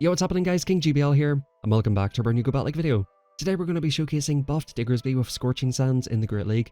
Yo, what's happening guys, King GBL here, and welcome back to our new Go Bat League video. Today we're going to be showcasing buffed Diggersby with Scorching Sands in the Great League.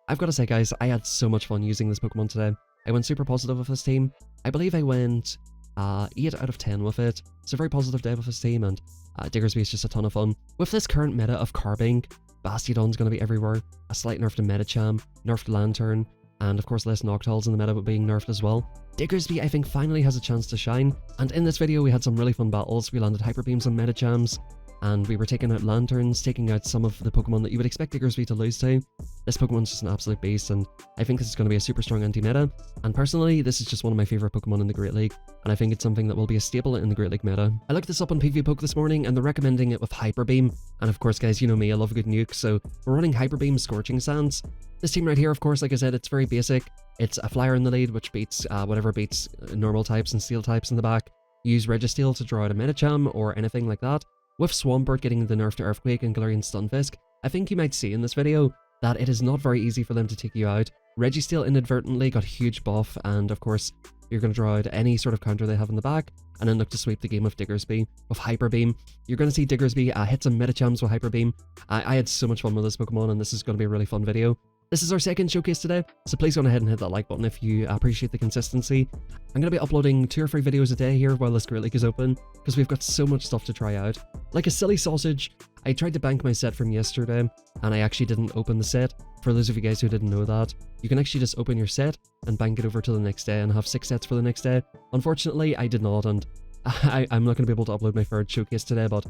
I've got to say guys, I had so much fun using this Pokemon today. I went super positive with this team. I believe I went 8 out of 10 with it. It's a very positive day with this team, and Diggersby is just a ton of fun. With this current meta of Carbink, Bastiodon's going to be everywhere, a slight nerf to Meticham, nerfed Lantern, and of course less Noctowls in the meta but being nerfed as well. Diggersby I think finally has a chance to shine, and in this video we had some really fun battles. We landed Hyper Beams on Metichams, and we were taking out Lanterns, taking out some of the Pokemon that you would expect Diggersby to lose to. This Pokemon's just an absolute beast, and I think this is going to be a super strong anti-meta, and personally this is just one of my favourite Pokemon in the Great League, and I think it's something that will be a staple in the Great League meta. I looked this up on PvPoke this morning, and they're recommending it with Hyper Beam, and of course guys, you know me, I love a good nuke, so we're running Hyper Beam Scorching Sands. This team right here, of course, like I said, it's very basic. It's a flyer in the lead, which beats whatever beats normal types and steel types in the back. Use Registeel to draw out a Meticham or anything like that. With Swampert getting the nerf to Earthquake and Galarian Stunfisk, I think you might see in this video that it is not very easy for them to take you out. Registeel inadvertently got huge buff, and of course, you're going to draw out any sort of counter they have in the back, and then look to sweep the game with Diggersby. With Hyper Beam, you're going to see Diggersby hit some Metichams with Hyper Beam. I had so much fun with this Pokemon, and this is going to be a really fun video. This is our second showcase today, so please go ahead and hit that like button if you appreciate the consistency. I'm going to be uploading 2 or 3 videos a day here while this Great League is open, because we've got so much stuff to try out. Like a silly sausage, I tried to bank my set from yesterday, and I actually didn't open the set. For those of you guys who didn't know that, you can actually just open your set and bank it over to the next day and have 6 sets for the next day. Unfortunately, I did not, and I'm not going to be able to upload my third showcase today, but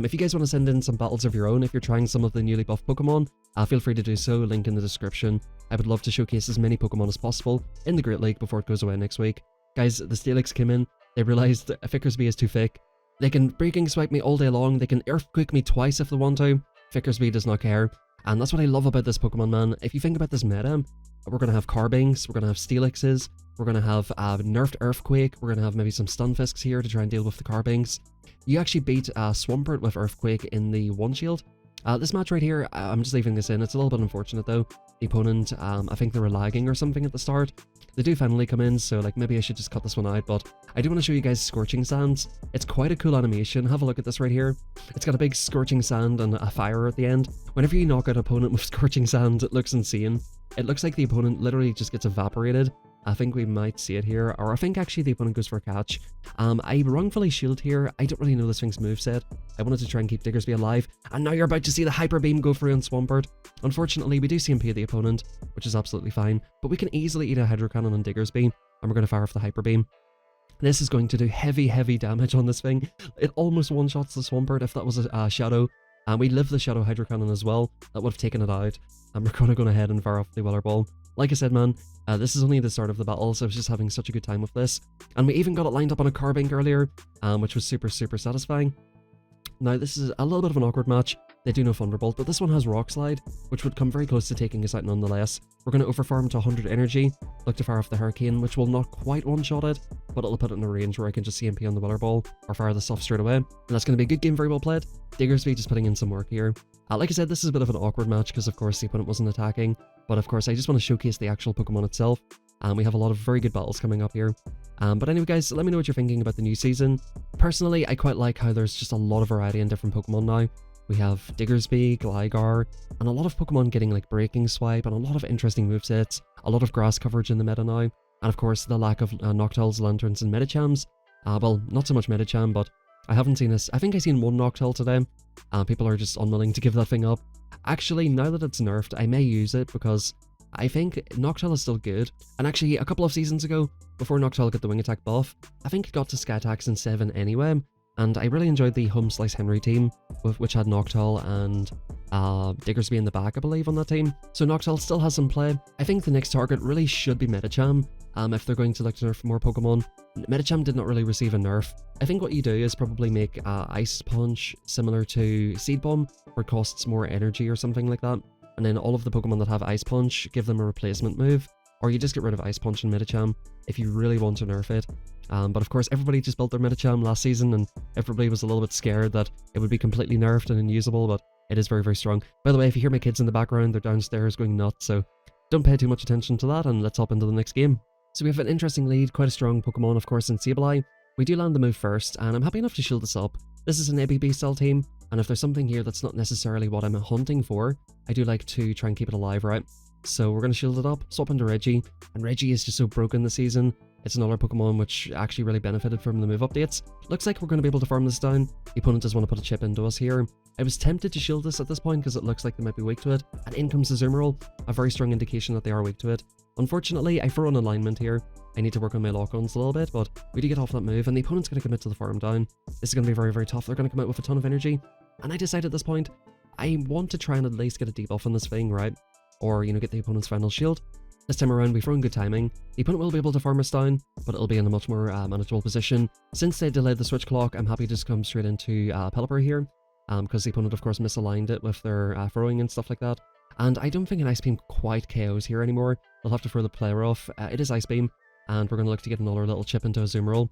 if you guys want to send in some battles of your own, if you're trying some of the newly buffed Pokemon, feel free to do so, link in the description. I would love to showcase as many Pokemon as possible in the Great League before it goes away next week. Guys, the Steelix came in, they realised that Fickersby is too thick. They can Breaking Swipe me all day long, they can Earthquake me twice if they want to. Fickersby does not care, and that's what I love about this Pokemon, man. If you think about this meta, we're going to have Carbinks, we're going to have Steelixes, we're going to have nerfed Earthquake, we're going to have maybe some Stunfisks here to try and deal with the Carbinks. You actually beat Swampert with Earthquake in the one shield. This match right here, I'm just leaving this in. It's a little bit unfortunate though. The opponent, I think they were lagging or something at the start. They do finally come in, so like maybe I should just cut this one out, but I do want to show you guys Scorching Sands. It's quite a cool animation. Have a look at this right here. It's got a big Scorching Sand and a fire at the end. Whenever you knock out an opponent with Scorching Sand, it looks insane. It looks like the opponent literally just gets evaporated. I think we might see it here, or I think actually the opponent goes for a catch. I wrongfully shield here. I don't really know this thing's moveset. I wanted to try and keep Diggersby alive, and now you're about to see the Hyper Beam go through on Swampert. Unfortunately, we do CMP the opponent, which is absolutely fine, but we can easily eat a Hydro Cannon on Diggersby, and we're going to fire off the Hyper Beam. This is going to do heavy damage on this thing. It almost one-shots the Swampert if that was a Shadow. And we live the Shadow Hydro Cannon as well. That would have taken it out, and we're going to go ahead and fire off the Weller Ball. Like I said, man, this is only the start of the battle, so I was just having such a good time with this. And we even got it lined up on a Carbink earlier, which was super satisfying. Now, this is a little bit of an awkward match. They do know Thunderbolt, but this one has Rock Slide, which would come very close to taking us out nonetheless. We're going to overfarm to 100 energy, look to fire off the Hurricane, which will not quite one-shot it, but it'll put it in a range where I can just CMP on the Weller Ball, or fire this off straight away. And that's going to be a good game, very well played. Diggersby just putting in some work here. Like I said, this is a bit of an awkward match, because of course the opponent wasn't attacking, but of course I just want to showcase the actual Pokemon itself. We have a lot of very good battles coming up here. But anyway guys, let me know what you're thinking about the new season. Personally, I quite like how there's just a lot of variety in different Pokemon now. We have Diggersby, Gligar, and a lot of Pokemon getting like Breaking Swipe, and a lot of interesting movesets, a lot of grass coverage in the meta now, and of course the lack of Noctowls, Lanterns, and Metichams. Well, not so much Meticham, but I haven't seen this. I think I seen one Noctowl today. People are just unwilling to give that thing up. Actually, now that it's nerfed, I may use it because I think Noctowl is still good. And actually, a couple of seasons ago, before Noctowl got the Wing Attack buff, I think it got to Sky Attacks in 7 anyway. And I really enjoyed the Home Slice Henry team, which had Noctowl and Diggersby in the back, I believe, on that team. So Noctowl still has some play. I think the next target really should be Meticham, if they're going to look to nerf more Pokemon. Meticham did not really receive a nerf. I think what you do is probably make Ice Punch similar to Seed Bomb, where it costs more energy or something like that. And then all of the Pokemon that have Ice Punch, give them a replacement move. Or you just get rid of Ice Punch and Meticham if you really want to nerf it. But of course, everybody just built their Meticham last season, and everybody was a little bit scared that it would be completely nerfed and unusable, but it is very strong. By the way, if you hear my kids in the background, they're downstairs going nuts, so don't pay too much attention to that, and let's hop into the next game. So we have an interesting lead, quite a strong Pokemon, of course, in Sableye. We do land the move first, and I'm happy enough to shield this up. This is an ABB style team, and if there's something here that's not necessarily what I'm hunting for, I do like to try and keep it alive, right? So we're going to shield it up, swap into Reggie, and Reggie is just so broken this season. It's another Pokemon which actually really benefited from the move updates. Looks like we're going to be able to farm this down. The opponent does want to put a chip into us here. I was tempted to shield this at this point because it looks like they might be weak to it, and in comes the Azumarill, a very strong indication that they are weak to it. Unfortunately, I throw an alignment here. I need to work on my lock-ons a little bit, but we do get off that move, and the opponent's going to commit to the farm down. This is going to be very, very tough. They're going to come out with a ton of energy, and I decide at this point, I want to try and at least get a debuff on this thing, right? Or, you know, get the opponent's final shield. This time around, we throw in good timing. The opponent will be able to farm us down, but it'll be in a much more manageable position. Since they delayed the switch clock, I'm happy to just come straight into Pelipper here, because the opponent, of course, misaligned it with their throwing and stuff like that. And I don't think an Ice Beam quite KOs here anymore. They'll have to throw the player off. It is Ice Beam, and we're going to look to get another little chip into Azumarill.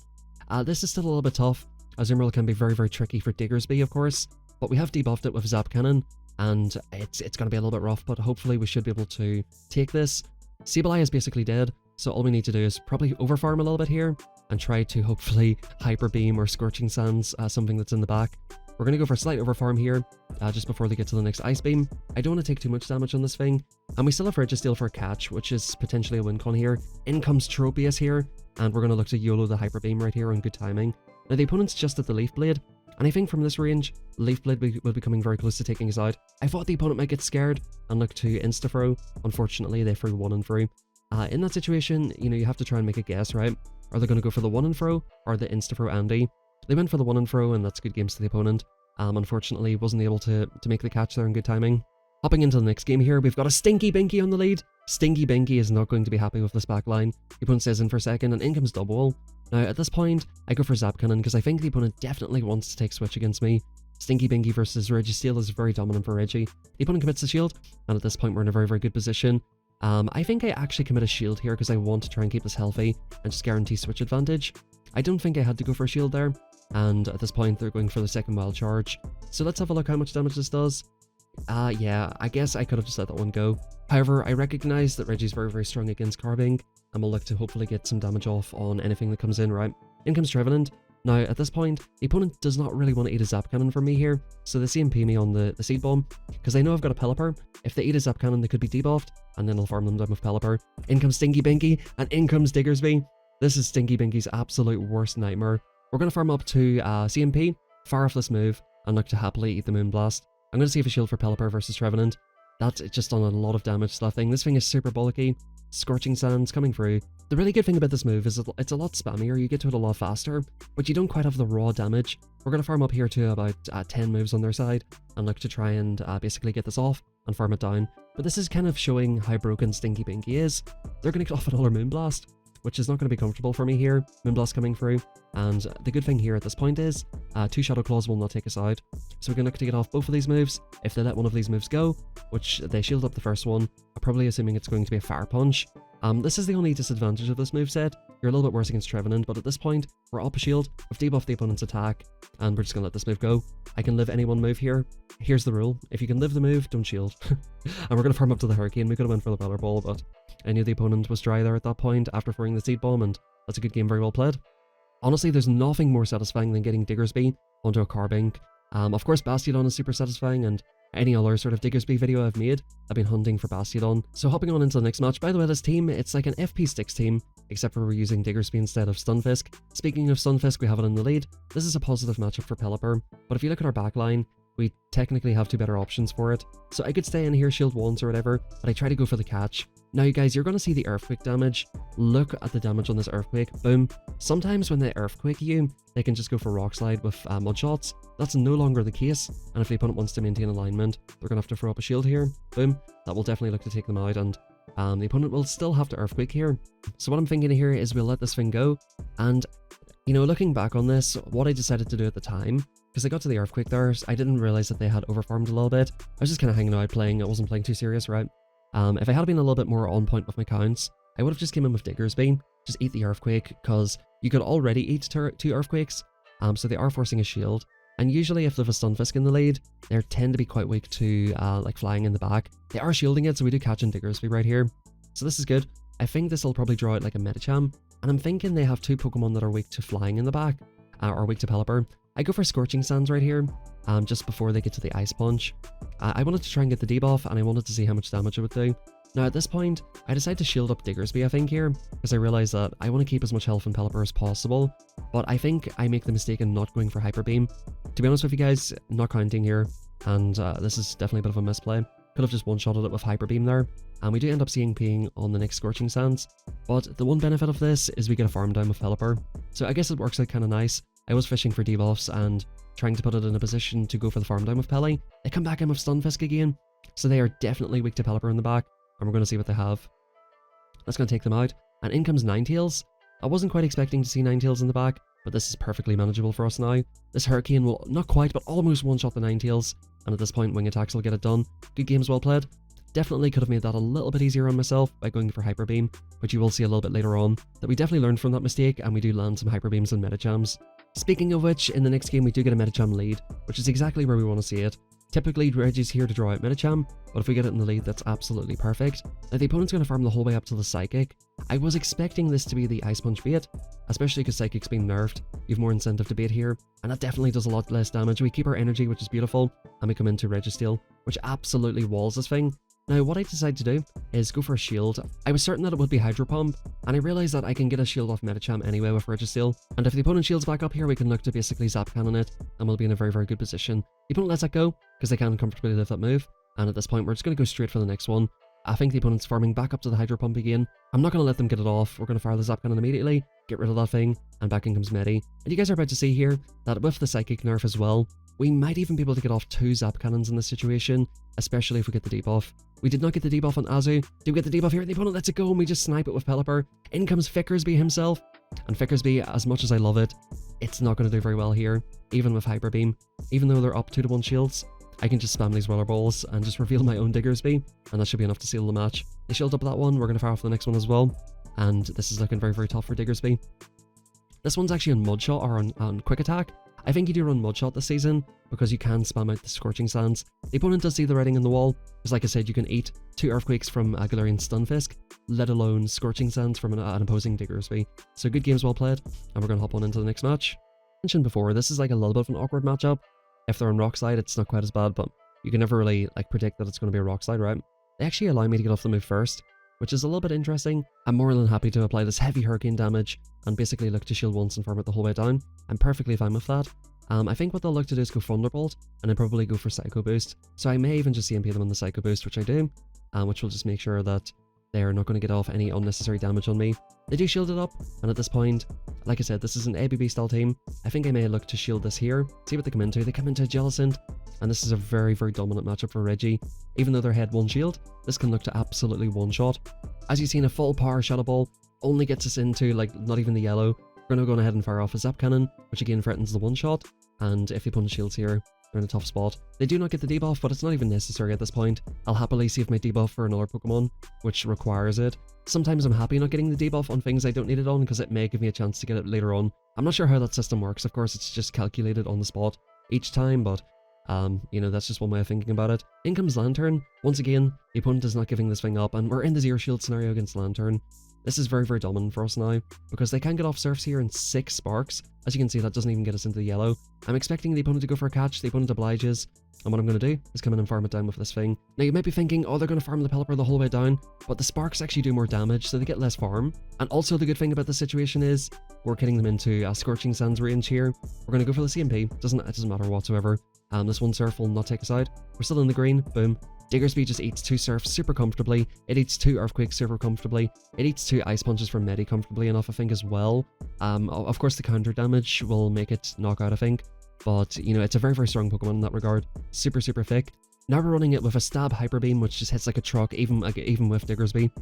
This is still a little bit tough. Azumarill can be very, very tricky for Diggersby, of course, but we have debuffed it with Zap Cannon, and it's going to be a little bit rough, but hopefully we should be able to take this. Sableye is basically dead, so all we need to do is probably overfarm a little bit here and try to hopefully Hyper Beam or Scorching Sands something that's in the back. We're going to go for a slight overfarm here, just before they get to the next Ice Beam. I don't want to take too much damage on this thing, and we still have Registeel for a catch, which is potentially a win con here. In comes Tropius here, and we're going to look to YOLO the Hyper Beam right here on good timing. Now the opponent's just at the Leaf Blade, and I think from this range, Leaf Blade will be coming very close to taking us out. I thought the opponent might get scared and look to insta-throw. Unfortunately, they threw 1 and through. In that situation, you know, you have to try and make a guess, right? Are they going to go for the 1 and throw, or the insta-throw Andy? They went for the 1 and throw, and that's good games to the opponent. Unfortunately, wasn't able to make the catch there in good timing. Hopping into the next game here, we've got a Stinky Binky on the lead. Stinky Binky is not going to be happy with this back line. The opponent stays in for a second, and in comes Double. Now, at this point, I go for Zap Cannon because I think the opponent definitely wants to take switch against me. Stinky Binky versus Registeel is very dominant for Reggie. The opponent commits the shield, and at this point we're in a very, very good position. I think I actually commit a shield here because I want to try and keep this healthy and just guarantee switch advantage. I don't think I had to go for a shield there, and at this point they're going for the second wild charge. So let's have a look how much damage this does. Yeah, I guess I could have just let that one go. However, I recognize that Reggie's very, very strong against carbink, and we'll look to hopefully get some damage off on anything that comes in, right? In comes Trevenant. Now, at this point, the opponent does not really want to eat a Zap Cannon from me here, so they CMP me on the Seed Bomb, because they know I've got a Pelipper. If they eat a Zap Cannon, they could be debuffed, and then I'll farm them down with Pelipper. In comes Stinky Binky, and in comes Diggersby. This is Stinky Binky's absolute worst nightmare. We're going to farm up to CMP, fire off this move, and look to happily eat the Moonblast. I'm going to save a shield for Pelipper versus Trevenant. That's just done a lot of damage to that thing. This thing is super bulky. Scorching Sands coming through. The really good thing about this move is it's a lot spammier, you get to it a lot faster, but you don't quite have the raw damage. We're going to farm up here to about 10 moves on their side, and look to try and basically get this off and farm it down. But this is kind of showing how broken Stinky Binky is. They're going to get off another Moonblast, which is not going to be comfortable for me here. Moonblast coming through, and the good thing here at this point is 2 Shadow Claws will not take us out. So we're going to look to get off both of these moves. If they let one of these moves go, which they shield up the first one, I'm probably assuming it's going to be a Fire Punch. This is the only disadvantage of this moveset. You're a little bit worse against Trevenant, but at this point, we're up a shield, we've debuffed the opponent's attack, and we're just going to let this move go. I can live any one move here. Here's the rule. If you can live the move, don't shield. And we're going to farm up to the Hurricane. We could have went for the Battle Ball, but I knew the opponent was dry there at that point after throwing the Seed Bomb, and that's a good game, very well played. Honestly, there's nothing more satisfying than getting Diggersby onto a carbink. Of course, Bastiodon is super satisfying, and any other sort of Diggersby video I've made, I've been hunting for Bastiodon. So hopping on into the next match, by the way, this team, it's like an FP6 team, except for we're using Diggersby instead of Stunfisk. Speaking of Stunfisk, we have it in the lead. This is a positive matchup for Pelipper, but if you look at our backline, we technically have 2 better options for it. So I could stay in here, shield once or whatever, but I try to go for the catch. Now you guys, you're going to see the Earthquake damage. Look at the damage on this Earthquake. Boom. Sometimes when they Earthquake you, they can just go for Rock Slide with Mud Shots. That's no longer the case, and if the opponent wants to maintain alignment, they're going to have to throw up a shield here. Boom. That will definitely look to take them out, and the opponent will still have to Earthquake here. So what I'm thinking here is we'll let this thing go, and you know, looking back on this, what I decided to do at the time, because I got to the Earthquake there, I didn't realize that they had overfarmed a little bit. I was just kind of hanging out playing, I wasn't playing too serious, right? If I had been a little bit more on point with my counts, I would have just came in with Diggersby, just eat the Earthquake, because you could already eat 2 Earthquakes, so they are forcing a shield. And usually if they have a Stunfisk in the lead, they tend to be quite weak to like flying in the back. They are shielding it, so we do catch in Diggersby right here. So this is good. I think this will probably draw out like a Meticham, and I'm thinking they have two Pokemon that are weak to flying in the back, or weak to Pelipper. I go for Scorching Sands right here, just before they get to the Ice Punch. I wanted to try and get the debuff, and I wanted to see how much damage it would do. Now at this point, I decide to shield up Diggersby I think here, because I realise that I want to keep as much health in Pelipper as possible, but I think I make the mistake in not going for Hyper Beam. To be honest with you guys, not counting here, and this is definitely a bit of a misplay. Could have just one-shotted it with Hyper Beam there, and we do end up seeing Peeing on the next Scorching Sands, but the one benefit of this is we get a farm down with Pelipper, so I guess it works out kind of nice. I was fishing for debuffs and trying to put it in a position to go for the farm down with Pelly. They come back in with Stunfisk again, so they are definitely weak to Pelipper in the back, and we're going to see what they have. That's going to take them out, and in comes Ninetales. I wasn't quite expecting to see Ninetales in the back, but this is perfectly manageable for us now. This Hurricane will not quite, but almost one-shot the Ninetales, and at this point Wing Attacks will get it done. Good games well played. Definitely could have made that a little bit easier on myself by going for Hyper Beam, which you will see a little bit later on, that we definitely learned from that mistake, and we do land some Hyper Beams and Metichams. Speaking of which, in the next game we do get a Meticham lead, which is exactly where we want to see it. Typically Reggie's here to draw out Meticham, but if we get it in the lead, that's absolutely perfect. Now the opponent's going to farm the whole way up to the Psychic. I was expecting this to be the Ice Punch bait, especially because Psychic's been nerfed. You have more incentive to bait here, and that definitely does a lot less damage. We keep our energy, which is beautiful, and we come into Registeel, which absolutely walls this thing. Now what I decided to do is go for a shield. I was certain that it would be Hydro Pump, and I realised that I can get a shield off Meticham anyway with Registeel, and if the opponent shields back up here we can look to basically Zap Cannon it, and we'll be in a very very good position. The opponent lets that go, because they can comfortably live that move, and at this point we're just going to go straight for the next one. I think the opponent's farming back up to the Hydro Pump again. I'm not going to let them get it off. We're going to fire the Zap Cannon immediately, get rid of that thing, and back in comes Medi. And you guys are about to see here that with the Psychic nerf as well, we might even be able to get off 2 Zap Cannons in this situation, especially if we get the debuff. We did not get the debuff on Azu. Do we get the debuff here? The opponent lets it go and we just snipe it with Pelipper. In comes Fickersby himself. And Fickersby, as much as I love it, it's not going to do very well here, even with Hyper Beam. Even though they're up 2-to-1 shields, I can just spam these Weather Balls and just reveal my own Diggersby, and that should be enough to seal the match. They shield up that one, we're going to fire off the next one as well, and this is looking very very tough for Diggersby. This one's actually on Mudshot or on Quick Attack. I think you do run Mudshot this season, because you can spam out the Scorching Sands. The opponent does see the writing on the wall, because like I said, you can eat 2 Earthquakes from a Galarian Stunfisk, let alone Scorching Sands from an opposing Diggersby. So good games well played, and we're going to hop on into the next match. As mentioned before, this is like a little bit of an awkward matchup. If they're on Rock Slide, it's not quite as bad, but you can never really predict that it's going to be a Rock Slide, right? They actually allow me to get off the move first, which is a little bit interesting. I'm more than happy to apply this heavy Hurricane damage and basically look to shield once and farm it the whole way down. I'm perfectly fine with that. I think what they'll look to do is go Thunderbolt, and then probably go for Psycho Boost. So I may even just CMP them on the Psycho Boost, which I do, which will just make sure that they're not going to get off any unnecessary damage on me. They do shield it up, and at this point, like I said, this is an ABB style team. I think I may look to shield this here, see what they come into. They come into Jellicent, and this is a very very dominant matchup for Reggie. Even though they're head 1 shield, this can look to absolutely one-shot. As you've seen, a full power Shadow Ball only gets us into not even the yellow. We're going to go ahead and fire off a Zap Cannon, which again threatens the one-shot, and if the opponent shields here, they're in a tough spot. They do not get the debuff, but it's not even necessary at this point. I'll happily save my debuff for another Pokemon, which requires it. Sometimes I'm happy not getting the debuff on things I don't need it on, because it may give me a chance to get it later on. I'm not sure how that system works. Of course, it's just calculated on the spot each time, but you know, that's just one way of thinking about it. In comes Lantern. Once again, the opponent is not giving this thing up, and we're in the Zero Shield scenario against Lantern. This is very very dominant for us now, because they can get off Surfs here in 6 Sparks. As you can see, that doesn't even get us into the yellow. I'm expecting the opponent to go for a catch. The opponent obliges, and what I'm going to do is come in and farm it down with this thing. Now you might be thinking, oh, they're going to farm the Pelipper the whole way down, but the Sparks actually do more damage, so they get less farm. And also the good thing about this situation is we're getting them into a Scorching Sands range here. We're going to go for the CMP. It doesn't matter whatsoever. This one Surf will not take us out. We're still in the green. Boom. Diggersby just eats 2 Surfs super comfortably. It eats 2 Earthquakes super comfortably. It eats 2 Ice Punches from Medi comfortably enough, I think, as well. Of course, the counter damage will make it knock out, I think. But, you know, it's a very, very strong Pokemon in that regard. Super, super thick. Now we're running it with a Stab Hyper Beam, which just hits like a truck, even with Diggersby.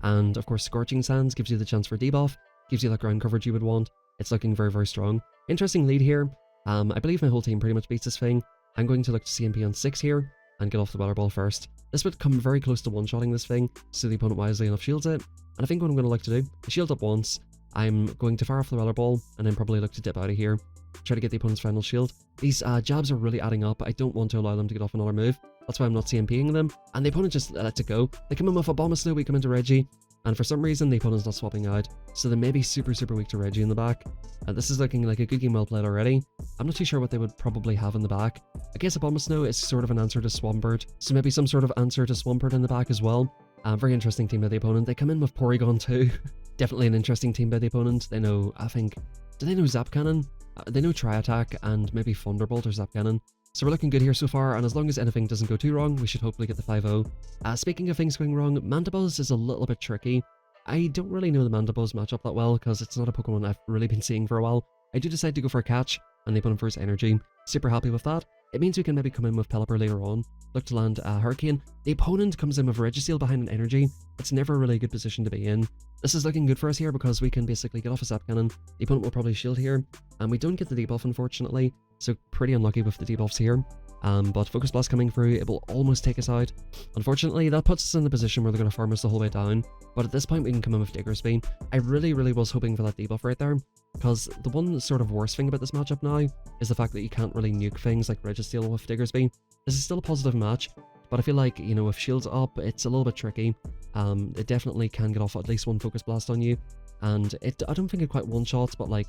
And, of course, Scorching Sands gives you the chance for debuff. Gives you that ground coverage you would want. It's looking very, very strong. Interesting lead here. I believe my whole team pretty much beats this thing. I'm going to look to CMP on 6 here and get off the Weather Ball first. This would come very close to one-shotting this thing, so the opponent wisely enough shields it. And I think what I'm going to look to do is shield up once. I'm going to fire off the Weather Ball, and then probably look to dip out of here. Try to get the opponent's final shield. These jabs are really adding up. I don't want to allow them to get off another move. That's why I'm not CMPing them. And the opponent just lets it go. They come in with a Abomasnow, we come into Reggie. and for some reason the opponent's not swapping out, so they may be super weak to Reggie in the back. This is looking like a good game well played already. I'm not too sure what they would probably have in the back. I guess Abomasnow is sort of an answer to Swampert, so maybe some sort of answer to Swampert in the back as well. Very interesting team by the opponent. They come in with Porygon too. Definitely an interesting team by the opponent. They know, I think, do they know Zap Cannon? They know Tri-Attack and maybe Thunderbolt or Zap Cannon. So we're looking good here so far, and as long as anything doesn't go too wrong, we should hopefully get the 5-0. Speaking of things going wrong, Mandibuzz is a little bit tricky. I don't really know the Mandibuzz matchup that well, because it's not a Pokemon I've really been seeing for a while. I do decide to go for a catch, and they put him for his energy. Super happy with that. It means we can maybe come in with Pelipper later on. Look to land a Hurricane. The opponent comes in with Registeel behind an energy. It's never a really good position to be in. This is looking good for us here because we can basically get off a Zap Cannon. The opponent will probably shield here, and we don't get the debuff unfortunately, so pretty unlucky with the debuffs here. But Focus Blast coming through, it will almost take us out. Unfortunately, that puts us in the position where they're going to farm us the whole way down, but at this point we can come in with Diggersby. I really was hoping for that debuff right there, because the one sort of worst thing about this matchup now is the fact that you can't really nuke things like Registeel with Diggersby. This is still a positive match, but I feel like, you know, with shields up, it's a little bit tricky. It definitely can get off at least one Focus Blast on you, and I don't think it quite one-shots, but like,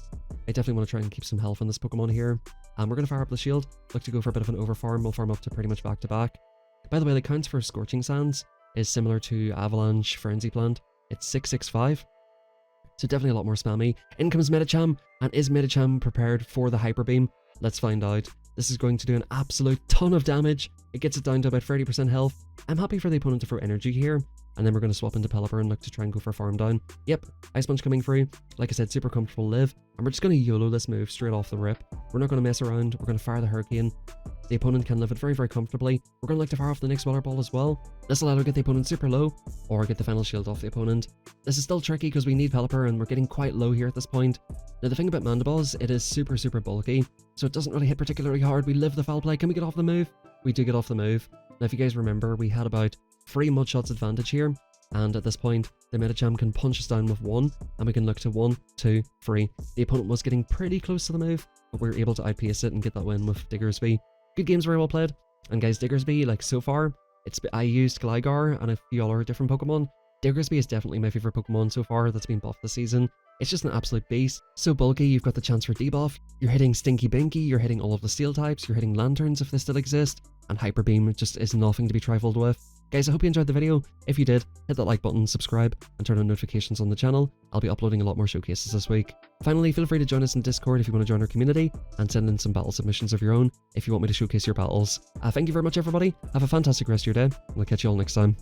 I definitely want to try and keep some health on this Pokemon here. We're going to fire up the shield, look to go for a bit of an overfarm. We'll farm up to pretty much back-to-back. By the way, the counts for Scorching Sands is similar to Avalanche Frenzy Plant. It's 665, so definitely a lot more spammy. In comes Meticham, and is Meticham prepared for the Hyper Beam? Let's find out. This is going to do an absolute ton of damage. It gets it down to about 30% health. I'm happy for the opponent to throw energy here, and then we're going to swap into Pelipper and look to try and go for farm down. Yep, Ice Punch coming through. Like I said, super comfortable live, and we're just going to YOLO this move straight off the rip. We're not going to mess around. We're going to fire the Hurricane. The opponent can live it very comfortably. We're going to like to fire off the next Water Ball as well. This will either get the opponent super low, or get the final shield off the opponent. This is still tricky because we need Pelipper, and we're getting quite low here at this point. Now the thing about Mandibuzz, it is super bulky, so it doesn't really hit particularly hard. We live the foul play. Can we get off the move? We do get off the move. Now if you guys remember, we had about 3 mud shots advantage here, and at this point the Meticham can punch us down with 1, and we can look to 1, 2, 3. The opponent was getting pretty close to the move, but we were able to outpace it and get that win with Diggersby. Good games, very well played. And guys, Diggersby, like so far, I used Gligar and a few other different Pokemon. Diggersby is definitely my favorite Pokemon so far that's been buffed this season. It's just an absolute beast. So bulky, you've got the chance for debuff. You're hitting Stinky Binky, you're hitting all of the steel types, you're hitting Lanturns if they still exist, and Hyper Beam just is nothing to be trifled with. Guys, I hope you enjoyed the video. If you did, hit that like button, subscribe, and turn on notifications on the channel. I'll be uploading a lot more showcases this week. Finally, feel free to join us in Discord if you want to join our community, and send in some battle submissions of your own if you want me to showcase your battles. Thank you very much everybody, have a fantastic rest of your day, and I'll catch you all next time.